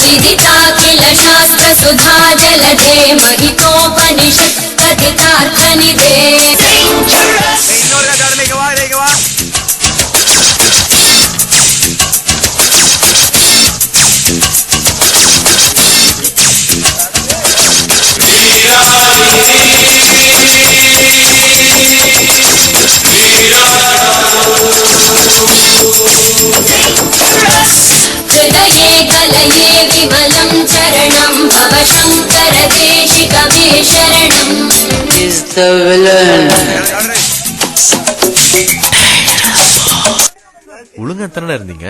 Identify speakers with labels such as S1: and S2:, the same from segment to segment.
S1: विदिताखिल शास्त्र सुधा जलधे महितोपनिषत् कथितार्थनिधे हृदये कलये विमलं चरणं भव शङ्कर देशिकमे शरणम्
S2: is the villain.
S3: ஒழுங்கா தானே இருந்தீங்க,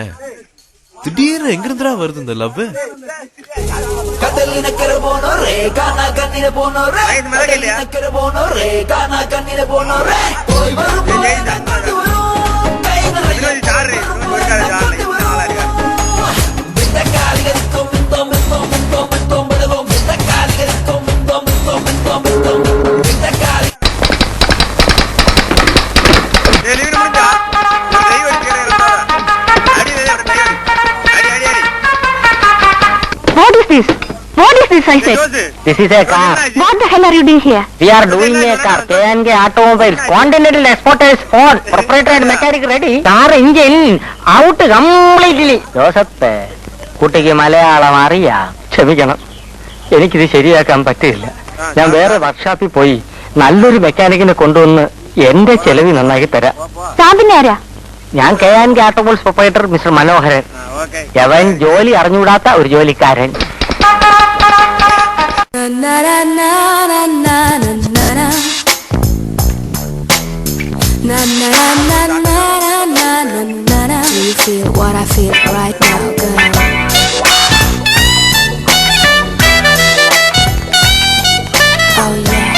S3: திடீர்னு எங்க இருந்துடா வருது இந்த லவ்?
S4: கடலின கரை போனோரே கானா கண்ணில போனோரே கடலின கரை போனோரே கானா கண்ணில போனோரே போய் வரும் கை நிறைய ஜாரே ஒரு கால ஜாரே இந்த காலிகரிக்கும் மித்தம் மித்தம் மித்தம் மித்தம் படவும் இந்த காலிகரிக்கும் மித்தம் மித்தம் மித்தம் மித்தம் இந்த காலி டெலிவரி முடிஞ்சா கையை வச்சிரேடா அடி அடி அடி.
S5: What is this? What is this, I said?
S6: This is a car.
S5: What the hell are you doing here?
S6: We are doing a car. KNG Automobiles. Continental Exporters phone. Proprietary and mechanic ready. Car engine out completely. Joseph, കുട്ടിക്ക് മലയാളം അറിയാ? ക്ഷമിക്കണം, എനിക്കിത് ശരിയാക്കാൻ പറ്റില്ല. ഞാൻ വേറെ വർക്ക്ഷോപ്പിൽ പോയി നല്ലൊരു മെക്കാനിക്കിനെ കൊണ്ടുവന്ന് എന്റെ ചെലവ് നന്നാക്കി തരാം.
S5: സാബിനാരാ?
S6: ഞാൻ KNG Automobiles പ്രൊപ്പറേറ്റർ മിസ്റ്റർ മനോഹരൻ. അവൻ ജോലി അറിഞ്ഞുകൂടാത്ത ഒരു ജോലിക്കാരൻ.
S1: Do you feel what I feel right now, girl? Oh yeah.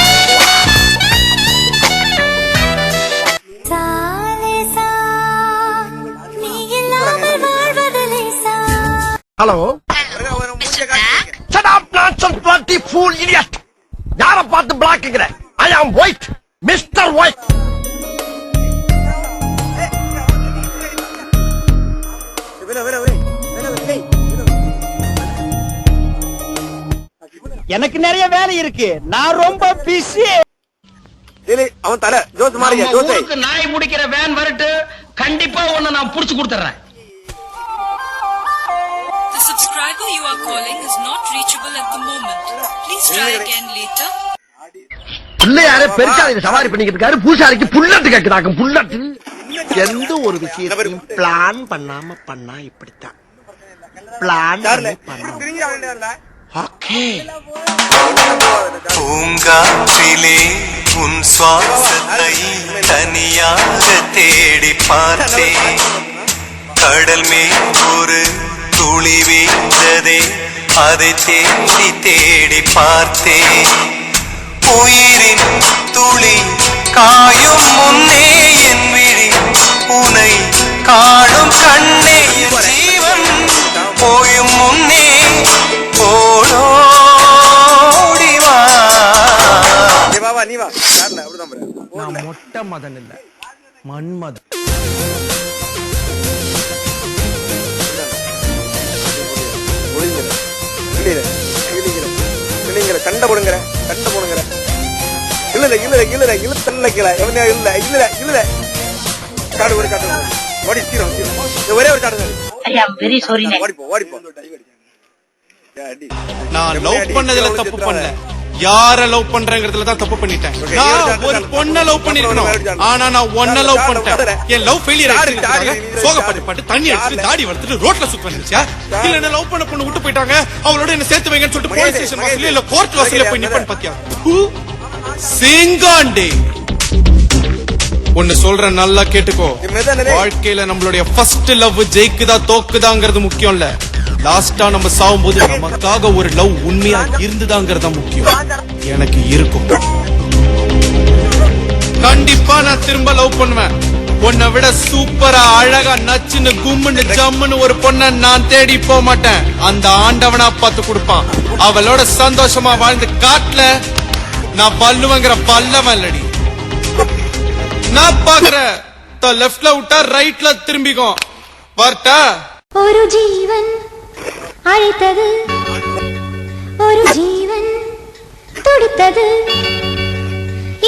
S4: Hello. Shut up, nonsense, bloody fool, idiot. யார பார்த்து பிளாக்குங்கற? I am white, Mr. White. எனக்கு நிறைய வேலை இருக்கு, நான் ரொம்ப பிஸி. டேய் அவன் தல ஜோஸ் மாறியா ஜோஸ். ஊருக்கு நாய் முடிக்கிற வேன் வரட்டு, கண்டிப்பா உன்னை நான் புடிச்சு கொடுத்துறேன்.
S7: The subscriber you are calling is not reachable at the moment. Please try again later.
S4: பிள்ளையாரே பெருசாலிக்கு சவாரி பண்ணிக்கிட்டு இருக்காரு, பூசாரிக்கு புல்லட் கேக்குறாங்க. புல்லட் எந்த ஒரு விஷயத்தையும் பிளான் பண்ணாம பண்ணா இப்படித்தான். பிளான் பண்ணா ஓகே.
S8: பூங்காற்றிலே உன் சுவாசத்தை தனியாக தேடி பார்த்தேன். கடல் மேல் ஒரு துளி வீழ்ந்ததே, அதை தேடி தேடி பார்த்தேன். உயிரின் துளி காயும் முன்னே என் விழி உனை காணும் கண்ணே. ஜீவன் போயும் முன்னே ஓடோடி வா.
S4: நான் மொட்டை மதன் இல்ல, மன்மதன். கண்ட போடுங்கிற கண்ட போடுங்கிற இல்ல இல்ல இல்ல இல்ல இல்ல தள்ள கீழே இல்ல இல்ல இல்ல காடு ஒரு காடு ஓடி சீரம் ஒரே ஒரு காடு.
S6: ஐ அம் வெரி சாரி.
S4: ஓடிப்போ ஓடிப்போ.
S3: நான் லவ் பண்ணதுல தப்பு பண்ணல, யார லவ் பண்றேங்கிறதுல தான் தப்பு பண்ணிட்டேன். நான் ஒரு பொண்ண லவ் பண்ணிருக்கணும், ஆனா நான் ஒன்ன லவ் பண்ணிட்டேன். என் லவ் ஃபெயிலியர் ஆயிடுச்சு. சோகப்பட்டு தண்ணி அடிச்சு தாடி வளர்த்துட்டு ரோட்ல சுத்த வந்துச்சா? இல்ல என்ன லவ் பண்ண பொண்ணு விட்டு போயிட்டாங்க, அவளோட என்ன சேர்த்து வைங்கன்னு சொல்லிட்டு போலீஸ் ஸ்டேஷன் வாசல்ல இல்ல கோர்ட் வாசல்ல போய் நிப்பன் பாத்தியா? சிங்காண்டே ஒன்னு சொல்ற, நல்லா கேட்டுக்கோ. வாழ்க்கையில நம்மளுடைய ஃபர்ஸ்ட் லவ் ஜெயிக்குதா தோக்குதாங்கிறது முக்கியம் இல்ல, லாஸ்டா நம்ம சாவும் போது நமக்காக ஒரு லவ் உண்மையா இருந்துதாங்கிறதா முக்கியம். எனக்கு இருக்கும். கண்டிப்பா நான் திரும்ப லவ் பண்ணுவேன். உன்னை விட சூப்பரா அழகா நச்சுன்னு கும்முன்னு ஜம்முன்னு ஒரு பொண்ண நான் தேடி போக மாட்டேன். அந்த ஆண்டவனா பார்த்து கொடுப்பான். அவளோட சந்தோஷமா வாழ்ந்து காட்டுல நான் பல்லுவங்கிற பல்லவன் இல்லடி. நான் பாக்குற லெப்ட்ல விட்டா ரைட்ல திரும்பிக்கும். வரட்டா?
S1: ஒரு ஜீவன் அழைத்தது ஒரு ஜீவன் துடித்தது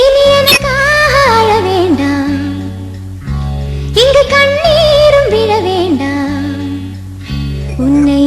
S1: இனி எனக்காக அழ வேண்டாம் இங்கு கண்ணீரும் விழ வேண்டாம் உன்னை